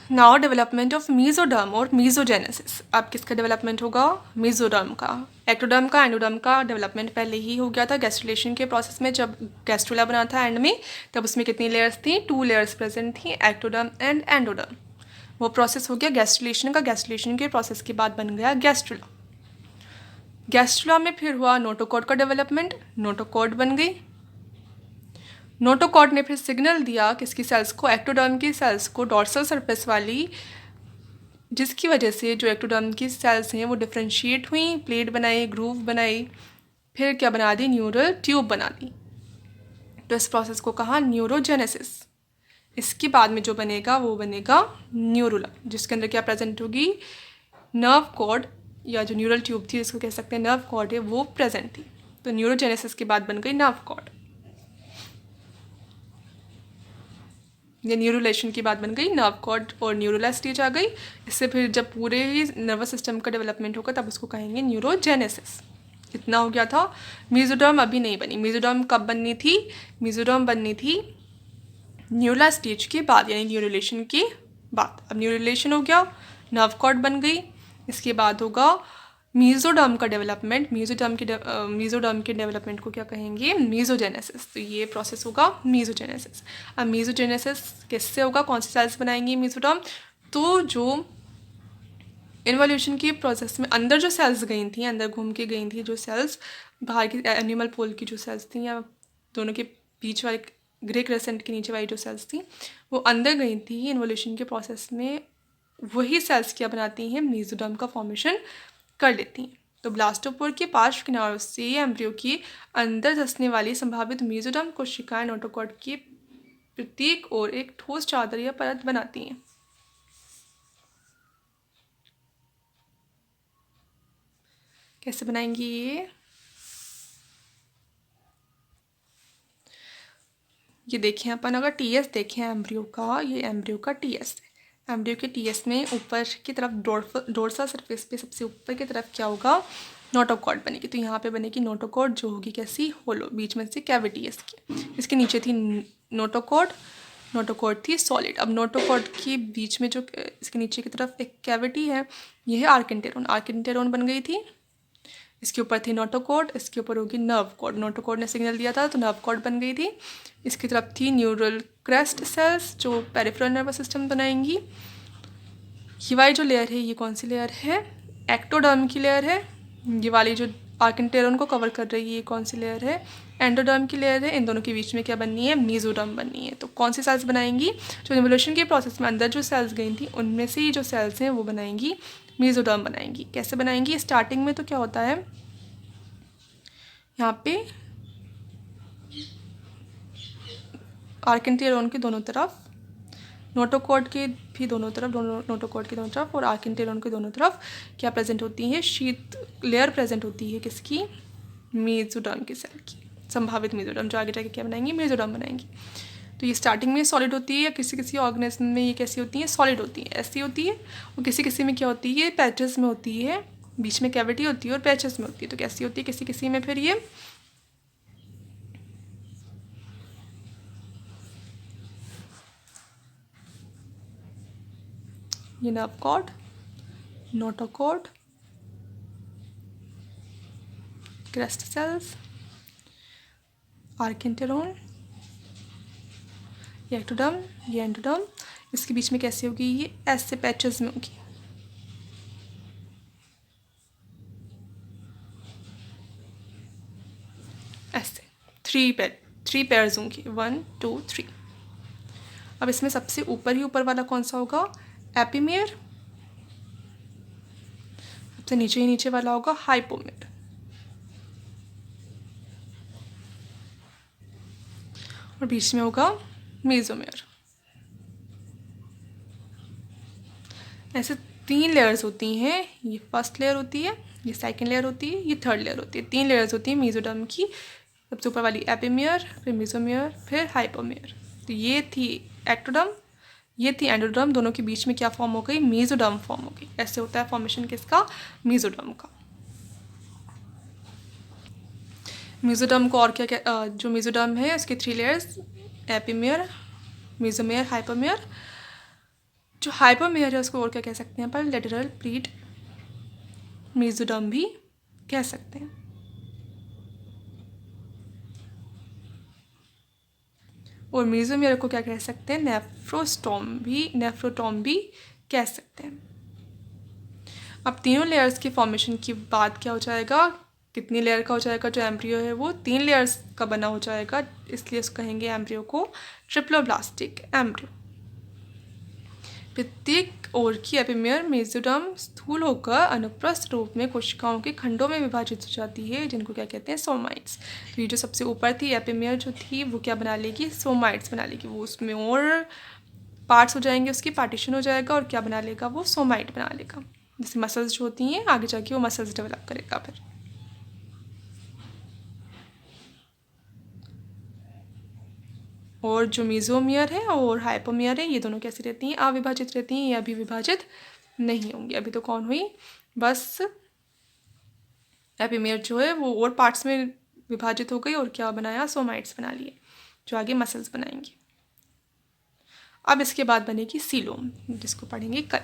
Now development of mesoderm और मीजोजेनेसिस। अब किसका डेवलपमेंट होगा? मीजोडर्म का। एक्टोडर्म का, एंडोडर्म का डेवलपमेंट पहले ही हो गया था गैस्ट्रुलेशन के प्रोसेस में। जब गैस्ट्रुला बना था एंड में, तब उसमें कितनी लेयर्स थी? 2 लेयर्स प्रेजेंट थी, एक्टोडर्म एंड एंडोडर्म। वो प्रोसेस हो गया गैस्ट्रुलेशन का। गैस्ट्रुलेशन के प्रोसेस के बाद बन गया गैस्ट्रुला। गैस्ट्रुला में फिर हुआ नोटोकॉड का डेवलपमेंट, नोटोकॉड बन गई। नोटोकॉड ने फिर सिग्नल दिया किसकी सेल्स को? एक्टोडर्म की सेल्स को, डॉर्सल सरफेस वाली, जिसकी वजह से जो एक्टोडर्म की सेल्स हैं वो डिफ्रेंशिएट हुई, प्लेट बनाई, ग्रूव बनाई, फिर क्या बना दी? न्यूरल ट्यूब बना दी। तो इस प्रोसेस को कहा न्यूरोजेनेसिस। इसके बाद में जो बनेगा वो बनेगा न्यूरुला, जिसके अंदर क्या प्रेजेंट होगी? नर्व कॉर्ड, या जो न्यूरल ट्यूब थी जिसको कह सकते हैं नर्व कॉर्ड है, वो प्रेजेंट थी। तो न्यूरोजेनेसिस के बाद बन गई नर्व कॉर्ड। ये न्यूरोलेशन की बात बन गई, नर्व कॉर्ड और न्यूरुला स्टेज आ गई। इससे फिर जब पूरे ही नर्वस सिस्टम का डेवलपमेंट होगा तब उसको कहेंगे न्यूरोजेनेसिस। इतना हो गया था। मीजोडर्म अभी नहीं बनी। मीजोडर्म कब बननी थी? मीजोडर्म बननी थी न्यूरुला स्टेज के बाद, यानी न्यूरोलेशन के बाद। अब न्यूरोलेशन हो गया, नर्व कॉर्ड बन गई। इसके बाद होगा मीजोडर्म का डेवलपमेंट। मीजोडर्म के डेवलपमेंट को क्या कहेंगे? मीजोजेनेसिस। तो ये प्रोसेस होगा मीजोजेनेसिस। अब मीजोजेनेसिस किससे होगा? कौन सी सेल्स बनाएंगी मीजोडर्म? तो जो इन्वोल्यूशन की प्रोसेस में अंदर जो सेल्स गई थी, अंदर घूम के गई थी जो सेल्स, बाहर की एनिमल पोल की जो सेल्स थी, या दोनों के बीच वाले ग्रे क्रेसेंट के नीचे वाली जो सेल्स थी, वो अंदर गई थी इन्वोल्यूशन के प्रोसेस में। वही सेल्स क्या बनाती हैं? मीजोडर्म का फॉर्मेशन कर लेती हैं। तो ब्लास्टोपोर के पार्श्व किनारों से एम्ब्रियो की अंदर धंसने वाली संभावित मीजोडर्म कोशिकाएं नोटोकॉड के प्रतीक और एक ठोस चादर या परत बनाती हैं। कैसे बनाएंगी ये देखें अपन, अगर टीएस देखें एम्ब्रियो का, ये एम्ब्रियो का टीएस है। एम्ब्रियो के टीएस में ऊपर की तरफ डोर्सल सरफेस पे सबसे ऊपर की तरफ क्या होगा? नोटोकॉड बनेगी। तो यहाँ पे बनेगी नोटोकॉड, जो होगी कैसी? होलो, बीच में से कैविटी है इसकी। इसके नीचे थी नोटोकॉड, नोटोकॉड थी सॉलिड। अब नोटोकॉड के बीच में जो इसके नीचे की तरफ एक कैविटी है, ये है आर्किन्टेरोन। आर्किन्टेरोन बन गई थी। इसके ऊपर थी नोटोकॉड, इसके ऊपर होगी नर्व कॉर्ड। नोटोकॉड ने सिग्नल दिया था तो नर्व कॉर्ड बन गई थी। इसकी तरफ थी न्यूरल क्रेस्ट सेल्स जो पेरिफेरल नर्वस सिस्टम बनाएंगी। ये वाली जो लेयर है, ये कौन सी लेयर है? एक्टोडर्म की लेयर है। ये वाली जो आर्किन्टेरोन को कवर कर रही है, ये कौन सी लेयर है? एंडोडर्म की लेयर है। इन दोनों के बीच में क्या बननी है? मीजोडर्म बननी है। तो कौन सी सेल्स बनाएंगी? जो इवोल्यूशन के प्रोसेस में अंदर जो सेल्स गई थी, उनमें से ही जो सेल्स हैं वो बनाएंगी मीजोडर्म बनाएंगी। कैसे बनाएंगी? स्टार्टिंग में तो क्या होता है, यहाँ पे आर्किन्टेरोन के दोनों तरफ, नोटोकॉड के भी दोनों तरफ, दोनों नोटोकॉड के दोनों तरफ और आर्किन्टेरोन के दोनों तरफ क्या प्रेजेंट होती है? शीत लेयर प्रेजेंट होती है। किसकी? मीजोडर्म की सेल की, संभावित मीजोडर्म, जो आगे जाके क्या बनाएंगी? मीजोडर्म बनाएंगी। तो ये स्टार्टिंग में सॉलिड होती है, या किसी किसी ऑर्गेनिज्म में ये कैसी होती है? सॉलिड होती है, ऐसी होती है। और किसी किसी में क्या होती है? पैचेस में होती है, बीच में कैविटी होती है और पैचेस में होती है। तो कैसी होती है किसी किसी में? फिर ये nerve cord, notochord, crest cells, archenteron, ये एक्टोडर्म, ये एंडोडर्म। इसके बीच में कैसे होगी? ये ऐसे पैचेस में होगी। ऐसे थ्री पेयर्स होंगी, 1 2 3। अब इसमें सबसे ऊपर ही ऊपर वाला कौन सा होगा? एपिमेयर। सबसे नीचे ही नीचे वाला होगा हाइपोमेयर। और बीच में होगा मेसोमेयर। ऐसे 3 लेयर्स होती हैं। ये फर्स्ट लेयर होती है, ये सेकंड लेयर होती है, ये थर्ड लेयर होती है। 3 लेयर्स होती हैं मेसोडर्म की। सबसे ऊपर वाली एपिमेयर, फिर मेसोमेयर, फिर हाइपोमेयर। तो ये थी एक्टोडर्म, ये थी एंडोडर्म। दोनों के बीच में क्या फॉर्म हो गई? मेसोडर्म फॉर्म हो गई। ऐसे होता है फॉर्मेशन किसका? मेसोडर्म का। मेसोडर्म को और क्या क्या, जो मेसोडर्म है उसके 3 लेयर्स, एपिमेयर, मेसोमेयर, हाइपोमेयर। जो हाइपोमेयर है उसको और क्या कह सकते हैं अपन, लेटरल प्लीट मेसोडर्म भी कह सकते हैं। और मेसोमेयर को क्या कह सकते हैं, नेफ्रोटॉम भी कह सकते हैं। अब तीनों लेयर्स की फॉर्मेशन की बात क्या हो जाएगा, कितनी लेयर का हो जाएगा, जो एम्ब्रियो है वो 3 लेयर्स का बना हो जाएगा, इसलिए उसको कहेंगे एम्ब्रियो को ट्रिप्लोब्लास्टिक एम्ब्रियो। प्रत्येक ओर की एपिमेयर मेसोडर्म स्थूल होकर अनुप्रस्थ रूप में कोशिकाओं के खंडों में विभाजित हो जाती है, जिनको क्या कहते हैं, सोमाइट्स। तो ये जो सबसे ऊपर थी एपिमेयर जो थी वो क्या बना लेगी, सोमाइट्स बना लेगी। वो उसमें और पार्ट्स हो जाएंगे, उसकी पार्टीशन हो जाएगा और क्या बना लेगा, वो सोमाइट बना लेगा। जैसे मसल्स जो होती हैं आगे जाके वो मसल्स डेवलप करेगा फिर। और जो मेसोमियर है और हाइपोमियर है ये दोनों कैसी रहती हैं, अविभाजित रहती हैं, ये अभी विभाजित नहीं होंगी। अभी तो कौन हुई, बस एपिमेयर जो है वो और पार्ट्स में विभाजित हो गई और क्या बनाया, सोमाइट्स बना लिए जो आगे मसल्स बनाएंगे। अब इसके बाद बनेगी सीलोम, जिसको पढ़ेंगे कल।